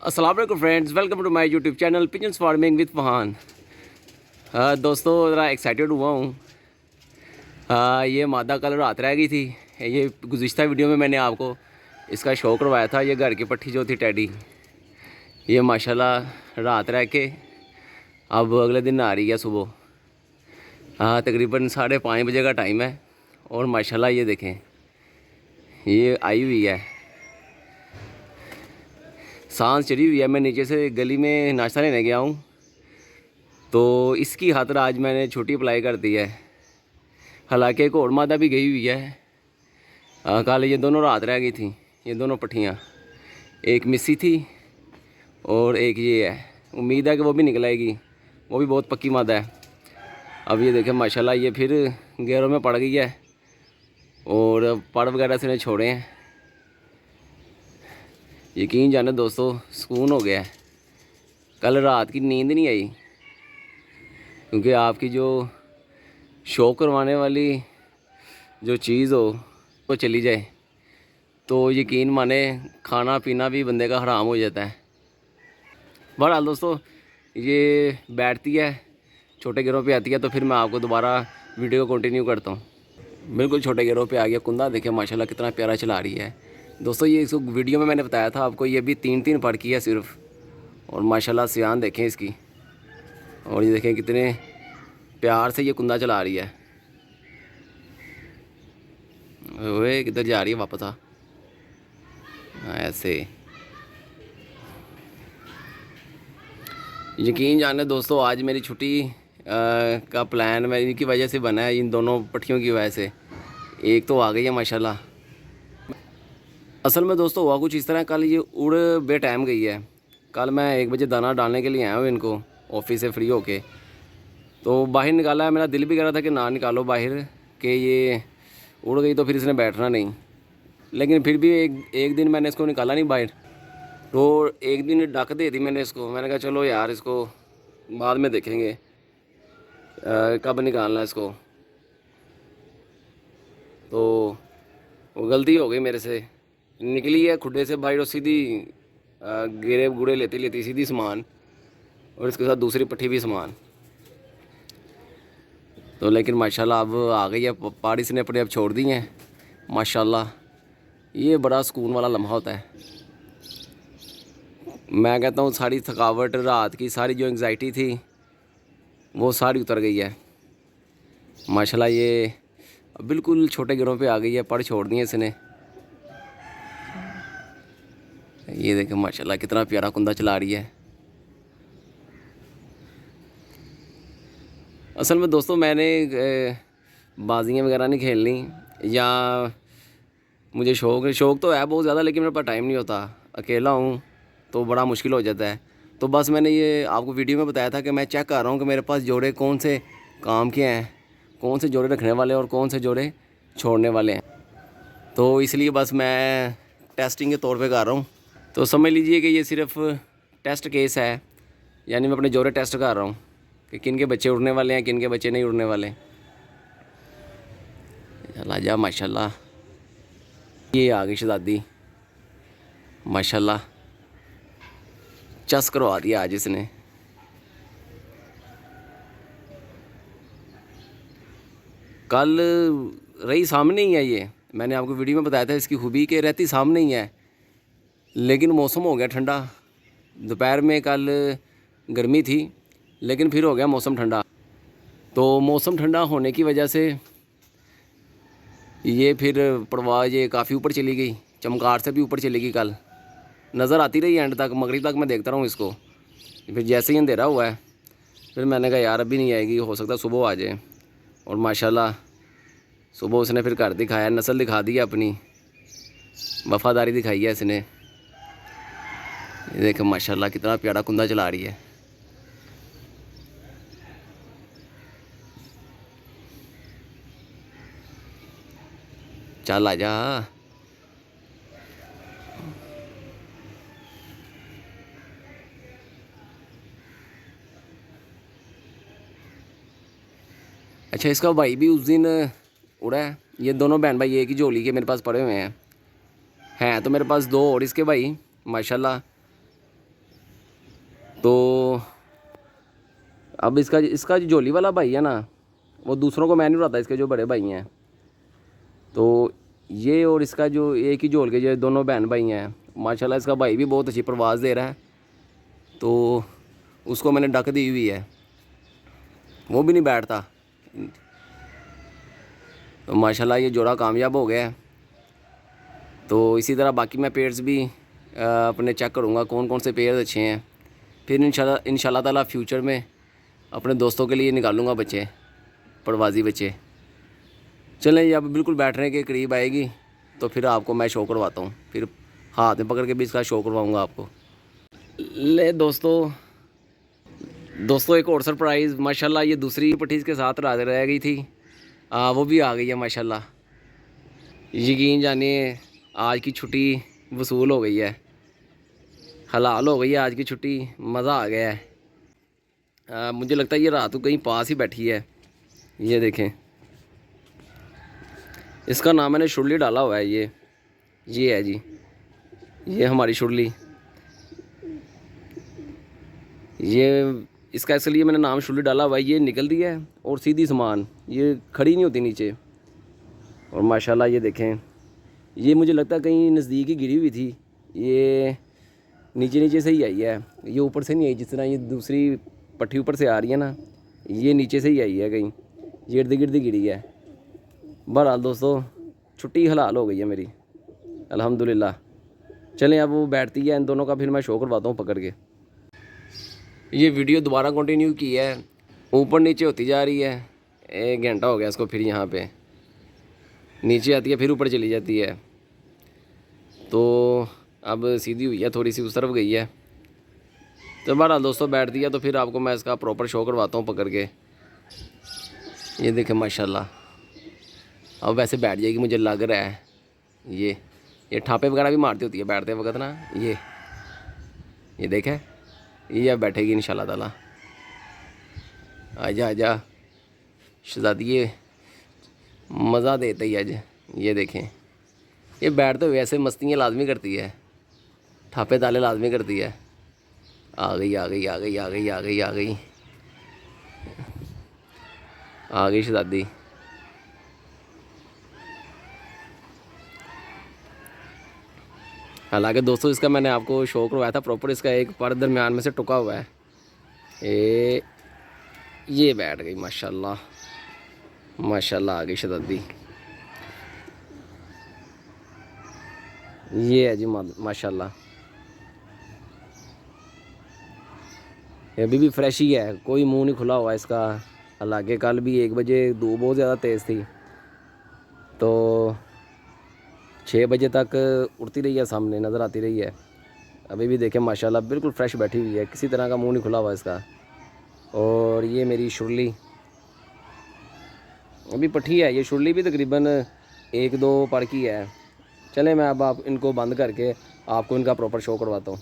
अस्सलाम वालेकुम friends, welcome to my YouTube channel pigeons farming with Fahan. दोस्तों ज़रा एक्साइटेड हुआ हूँ। ये मादा कल रात रह गई थी। ये गुज़िश्ता वीडियो में मैंने आपको इसका शो करवाया था। ये घर की पट्टी जो थी टैडी, ये माशाल्लाह रात रह के अब अगले दिन आ रही है सुबह। तकरीबन 5:30 बजे का टाइम है और माशाल्लाह ये देखें ये आई हुई है, सांस चढ़ी हुई है। मैं नीचे से गली में नाश्ता लेने गया हूँ तो इसकी खातिर आज मैंने छुट्टी अप्लाई कर दी है। हालांकि एक और मादा भी गई हुई है। कल ये दोनों रात रह गई थी, ये दोनों पट्टियाँ, एक मिस्सी थी और एक ये है। उम्मीद है कि वो भी निकल आएगी, वो भी बहुत पक्की मादा है। अब ये देखें माशाल्लाह ये फिर घेरों में पड़ गई है और पड़ वगैरह से ने छोड़े हैं। यकीन जाने दोस्तों सुकून हो गया है। कल रात की नींद नहीं आई क्योंकि आपकी जो शौक करवाने वाली जो चीज़ हो वो चली जाए तो यकीन माने खाना पीना भी बंदे का हराम हो जाता है। बहरहाल दोस्तों ये बैठती है, छोटे गिरों पे आती है तो फिर मैं आपको दोबारा वीडियो को कंटिन्यू करता हूँ। बिल्कुल छोटे गिरों पे आ गया कुंदा, देखिए माशाल्लाह कितना प्यारा चला रही है। दोस्तों ये इसको वीडियो में मैंने बताया था आपको, ये भी 3-3 पड़ की है सिर्फ। और माशाल्लाह सियान देखें इसकी, और ये देखें कितने प्यार से ये कुंदा चला रही है। वे किधर जा रही है वापस आ ऐसे। यकीन जाने दोस्तों आज मेरी छुट्टी का प्लान मैं इनकी वजह से बना है, इन दोनों पट्टियों की वजह से। एक तो आ गई है माशाल्लाह। असल में दोस्तों हुआ कुछ इस तरह, कल ये उड़ बे टाइम गई है। कल मैं 1 बजे दाना डालने के लिए आया हूँ इनको ऑफिस से फ्री होके, तो बाहर निकाला है। मेरा दिल भी कह रहा था कि ना निकालो बाहर, कि ये उड़ गई तो फिर इसने बैठना नहीं। लेकिन फिर भी एक दिन मैंने इसको निकाला नहीं बाहर, तो एक दिन डक दे दी मैंने इसको। मैंने कहा चलो यार इसको बाद में देखेंगे कब निकालना है इसको। तो वो गलती हो गई मेरे से, निकली है खुडे से बाहर और सीधी गिरे गुड़े लेती लेती सीधी सामान, और इसके साथ दूसरी पट्टी भी सामान। तो लेकिन माशाल्लाह अब आ गई है, पहाड़ी से ने अपने अब छोड़ दी हैं माशाल्लाह। ये बड़ा सुकून वाला लम्हा होता है। मैं कहता हूँ सारी थकावट रात की, सारी जो एंग्जाइटी थी वो सारी उतर गई है माशाल्लाह। ये बिल्कुल छोटे गिरों पे आ गई है, पड़ छोड़ दी है इसने। ये देखें माशाल्लाह कितना प्यारा कुंदा चला रही है। असल में दोस्तों मैंने बाजियाँ वगैरह नहीं खेलनी, या मुझे शौक़ तो है बहुत ज़्यादा, लेकिन मेरे पास टाइम नहीं होता। अकेला हूँ तो बड़ा मुश्किल हो जाता है। तो बस मैंने ये आपको वीडियो में बताया था कि मैं चेक कर रहा हूँ कि मेरे पास जोड़े कौन से काम के हैं, कौन से जोड़े रखने वाले और कौन से जोड़े छोड़ने वाले हैं। तो इसलिए बस मैं टेस्टिंग के तौर पे कर रहा हूँ। तो समझ लीजिए कि ये सिर्फ टेस्ट केस है, यानी मैं अपने जोड़े टेस्ट कर रहा हूँ कि किन के बच्चे उड़ने वाले हैं, किन के बच्चे नहीं उड़ने वाले। लाजा माशाल्लाह ये आ गई शहजादी माशाल्लाह, चस करवा दिया आज इसने। कल रही सामने ही है, ये मैंने आपको वीडियो में बताया था इसकी खूबी के रहती सामने ही है, लेकिन मौसम हो गया ठंडा। दोपहर में कल गर्मी थी लेकिन फिर हो गया मौसम ठंडा। तो मौसम ठंडा होने की वजह से ये फिर परवाज़ ये काफ़ी ऊपर चली गई, चमकार से भी ऊपर चली गई। कल नज़र आती रही एंड तक, मगरिब तक मैं देखता रहा हूँ इसको। फिर जैसे ही अंधेरा हुआ है फिर मैंने कहा यार अभी नहीं आएगी, हो सकता है सुबह आ जाए। और माशाल्लाह सुबह उसने फिर घर दिखाया, नस्ल दिखा दी है अपनी, वफ़ादारी दिखाई है इसने। ये देख माशाल्लाह कितना प्यारा कुंदा चला रही है। चल आजा। अच्छा इसका भाई भी उस दिन उड़ा है। ये दोनों बहन भाई एक ही झोली के मेरे पास पड़े हुए हैं तो मेरे पास 2 और इसके भाई माशाल्लाह। तो अब इसका जो जोली वाला भाई है ना, वो दूसरों को मैं नहीं उड़ाता, इसके जो बड़े भाई हैं। तो ये और इसका जो एक ही झोल के जो दोनों बहन भाई हैं, माशाल्लाह इसका भाई भी बहुत अच्छी परवाज़ दे रहा है। तो उसको मैंने डक दी हुई है, वो भी नहीं बैठता। तो माशाल्लाह ये जोड़ा कामयाब हो गया है। तो इसी तरह बाकी मैं पेयर्स भी अपने चेक करूँगा कौन कौन से पेयर्स अच्छे हैं। फिर इंशाल्लाह ताला फ्यूचर में अपने दोस्तों के लिए निकालूंगा बच्चे, परवाज़ी बच्चे। चलें, ये अब बिल्कुल बैठने के करीब आएगी तो फिर आपको मैं शो करवाता हूँ, फिर हाथ में पकड़ के भी इसका शो करवाऊँगा आपको। ले दोस्तों एक और सरप्राइज़, माशाल्लाह ये दूसरी पट्टी के साथ रह गई थी, वो भी आ गई है माशाल्लाह। यकीन जानिए आज की छुट्टी वसूल हो गई है, हलाल हो गई है आज की छुट्टी, मज़ा आ गया है। मुझे लगता है ये रात को कहीं पास ही बैठी है। ये देखें, इसका नाम मैंने शुरली डाला हुआ है। ये है जी, ये हमारी शुरली। ये इसका इसलिए मैंने नाम शुरली डाला हुआ है, ये निकल दी है और सीधी समान, ये खड़ी नहीं होती नीचे। और माशाल्लाह ये देखें, ये मुझे लगता है कहीं नज़दीक ही गिरी हुई थी, ये नीचे से ही आई है, ये ऊपर से नहीं आई। जिस तरह ये दूसरी पट्टी ऊपर से आ रही है ना, ये नीचे से ही आई है, कहीं ये इर्द गिर्द गिरी है। बहरहाल दोस्तों छुट्टी हलाल हो गई है मेरी, अल्हम्दुलिल्लाह। चलें अब वो बैठती है, इन दोनों का फिर मैं शो करवाता हूँ पकड़ के। ये वीडियो दोबारा कंटिन्यू की है, ऊपर नीचे होती जा रही है। 1 घंटा हो गया इसको, फिर यहाँ पे नीचे आती है फिर ऊपर चली जाती है। तो अब सीधी हुई है, थोड़ी सी उस तरफ गई है। तो बहरहाल दोस्तों बैठती है तो फिर आपको मैं इसका प्रॉपर शो करवाता हूँ पकड़ के। ये देखें माशाल्लाह, अब वैसे बैठ जाएगी मुझे लग रहा है। ये ठापे वगैरह भी मारती होती है बैठते वक्त ना। ये देखें, ये अब बैठेगी इंशाल्लाह ताला। आजा शहज़ादी, मज़ा देते ही आज। ये देखें, ये बैठते हुए ऐसे मस्तियाँ लाजमी करती है, ठापे ताले लाजमी करती है। आ गई शहज़ादी। हालांकि दोस्तों इसका मैंने आपको शो करवाया था प्रॉपर, इसका एक पर दरमियान में से टुका हुआ है। ये बैठ गई माशाल्लाह, आ गई शहज़ादी। ये है जी माशाल्लाह, ये अभी भी फ्रेश ही है, कोई मुंह नहीं खुला हुआ इसका। हालांकि कल भी 1 बजे धूप बहुत ज़्यादा तेज़ थी, तो 6 बजे तक उड़ती रही है, सामने नज़र आती रही है। अभी भी देखें माशाल्लाह बिल्कुल फ्रेश बैठी हुई है, किसी तरह का मुंह नहीं खुला हुआ इसका। और ये मेरी शुरली अभी पट्टी है, ये शुरली भी तकरीबन 1-2 पर की है। चलें मैं अब आप इनको बंद करके आपको इनका प्रॉपर शो करवाता हूँ।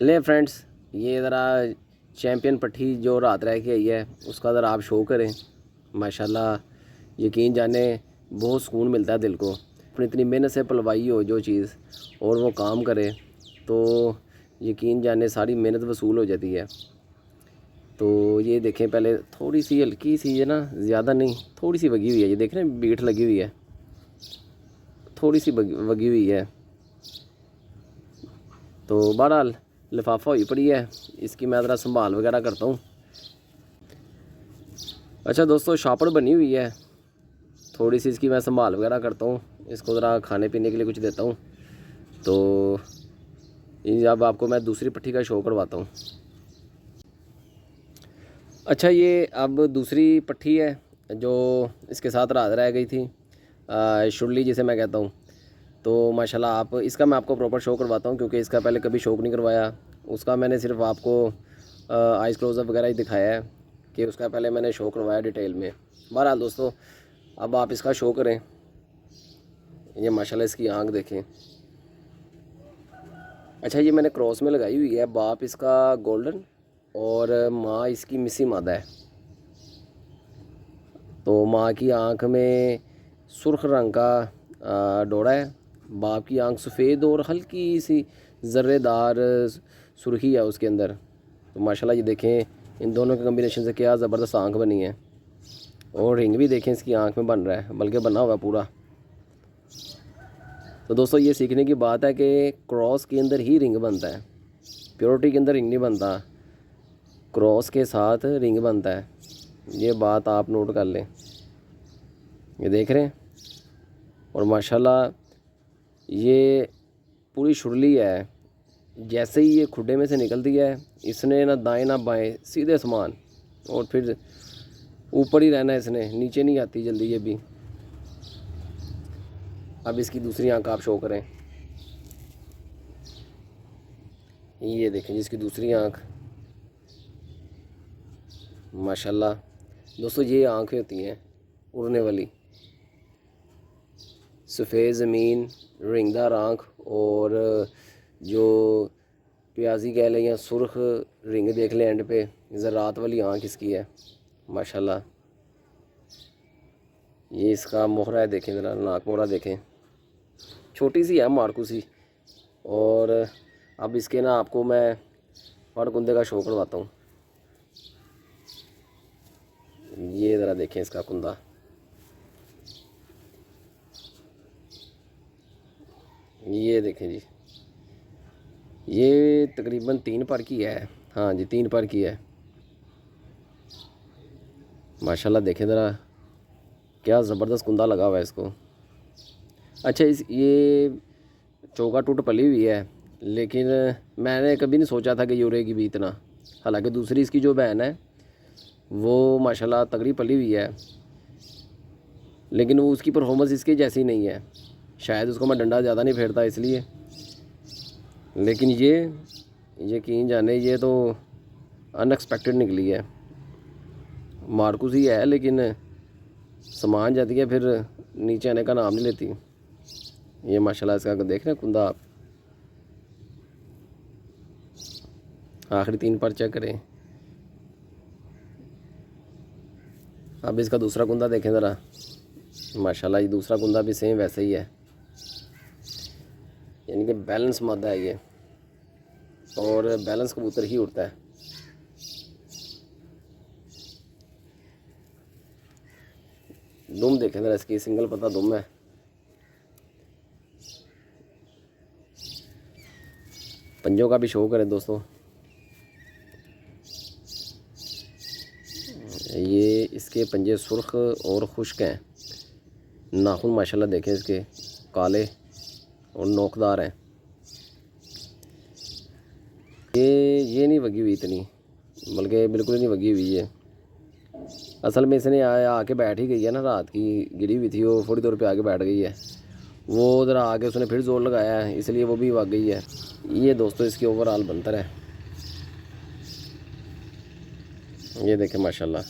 ले फ्रेंड्स, ये ज़रा चैम्पियन पट्टी जो रात रह के आई है उसका ज़रा आप शो करें। माशाल्लाह यकीन जाने बहुत सुकून मिलता है दिल को, अपनी इतनी मेहनत से पलवाई हो जो चीज़ और वो काम करे तो यकीन जाने सारी मेहनत वसूल हो जाती है। तो ये देखें, पहले थोड़ी सी हल्की सी है ना, ज़्यादा नहीं, थोड़ी सी वगी हुई है। ये देख रहे हैं बीट लगी हुई है, थोड़ी सी वगी हुई है। तो बहरहाल लिफाफा हुई पड़ी है, इसकी मैं ज़रा संभाल वगैरह करता हूँ। अच्छा दोस्तों, शापड़ बनी हुई है, थोड़ी सी इसकी मैं संभाल वगैरह करता हूँ, इसको ज़रा खाने पीने के लिए कुछ देता हूँ। तो अब आपको मैं दूसरी पट्टी का शो करवाता हूँ। अच्छा, ये अब दूसरी पट्टी है जो इसके साथ रात रह गई थी, शुरली जिसे मैं कहता हूँ। तो माशाल्लाह आप इसका मैं आपको प्रॉपर शो करवाता हूँ, क्योंकि इसका पहले कभी शौक नहीं करवाया। उसका मैंने सिर्फ आपको आइज़ क्लोज़अप वगैरह ही दिखाया है, कि उसका पहले मैंने शो करवाया डिटेल में। बहरहाल दोस्तों, अब आप इसका शो करें। ये माशाल्लाह इसकी आँख देखें। अच्छा, ये मैंने क्रॉस में लगाई हुई है, बाप इसका गोल्डन और माँ इसकी मिसी मादा है। तो माँ की आँख में सुर्ख रंग का डोरा है बाप की आंख सफ़ेद और हल्की सी ज़र्रेदार सुर्खी है उसके अंदर। तो माशाल्लाह ये देखें इन दोनों के कम्बिनेशन से क्या ज़बरदस्त आंख बनी है। और रिंग भी देखें इसकी आंख में बन रहा है, बल्कि बना हुआ पूरा। तो दोस्तों ये सीखने की बात है कि क्रॉस के अंदर ही रिंग बनता है, प्योरिटी के अंदर रिंग नहीं बनता, क्रॉस के साथ रिंग बनता है। ये बात आप नोट कर लें। ये देख रहे हैं, और माशाल्लाह ये पूरी शुरली है। जैसे ही ये खुडे में से निकलती है, इसने ना दाएं ना बाएं, सीधे समान, और फिर ऊपर ही रहना है इसने, नीचे नहीं आती जल्दी ये भी। अब इसकी दूसरी आंख आप शो करें। ये देखें जिसकी दूसरी आंख, माशाल्लाह। दोस्तों ये आंखें होती हैं उड़ने वाली, सफ़ेद ज़मीन, रिंगदार आंख, और जो प्याजी कह लें या सुर्ख रिंग देख लें एंड पे, ज़रात वाली आंख इसकी है माशाल्लाह। ये इसका मोहरा है, देखें ज़रा नाक मोहरा देखें, छोटी सी है मारकू सी। और अब इसके ना आपको मैं फड़ कुंदे का शो करवाता हूँ। ये ज़रा देखें इसका कुंदा, ये देखें जी, ये तकरीबन 3 पर की है। हाँ जी 3 पर की है माशाल्लाह। देखें ज़रा क्या ज़बरदस्त कुंदा लगा हुआ है इसको। अच्छा ये चौका टूट पली हुई है, लेकिन मैंने कभी नहीं सोचा था कि ये उड़ेगी भी इतना। हालांकि दूसरी इसकी जो बहन है वो माशाल्लाह तगड़ी पली हुई है, लेकिन वो उसकी परफॉर्मेंस इसके जैसी नहीं है। शायद उसको मैं डंडा ज़्यादा नहीं फेरता इसलिए। लेकिन ये यकीन जाने ये तो अनएक्सपेक्टेड निकली है। मारकूस ही है लेकिन सामान जाती है फिर नीचे आने का नाम नहीं लेती। ये माशाल्लाह इसका देख रहे हैं कुंदा आप, आखिरी 3 पर चेक करें। अब इसका दूसरा कुंदा देखें ज़रा, माशाल्लाह ये दूसरा कुंदा भी सेम वैसे ही है, यानी कि बैलेंस मादा है ये, और बैलेंस कबूतर ही उड़ता है। दुम देखें ज़रा इसकी, सिंगल पत्ता दुम है। पंजों का भी शो करें दोस्तों। ये इसके पंजे सुर्ख और खुश्क हैं। नाखून माशाल्लाह देखें इसके काले और नोकदार हैं। ये नहीं वगी हुई इतनी, बल्कि बिल्कुल ही नहीं वगी हुई है। असल में इसने आके बैठ ही गई है ना, रात की गिरी हुई थी, वो थोड़ी देर पे आके बैठ गई है। वो उधर आके उसने फिर जोर लगाया है, इसलिए वो भी वग गई है। ये दोस्तों इसकी ओवरऑल बनतर है। ये देखें माशाल्लाह।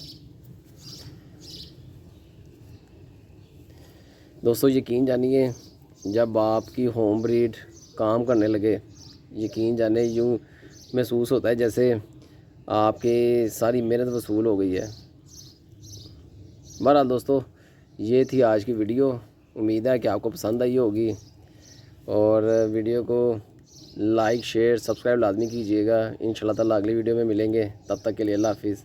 दोस्तों यकीन जानिए, जब आपकी होम ब्रीड काम करने लगे, यकीन जाने यूँ महसूस होता है जैसे आपकी सारी मेहनत वसूल हो गई है। बहरहाल दोस्तों ये थी आज की वीडियो। उम्मीद है कि आपको पसंद आई होगी, और वीडियो को लाइक शेयर सब्सक्राइब लाजमी कीजिएगा। इंशाल्लाह ताला अगली वीडियो में मिलेंगे, तब तक के लिए अल्लाह हाफिज़।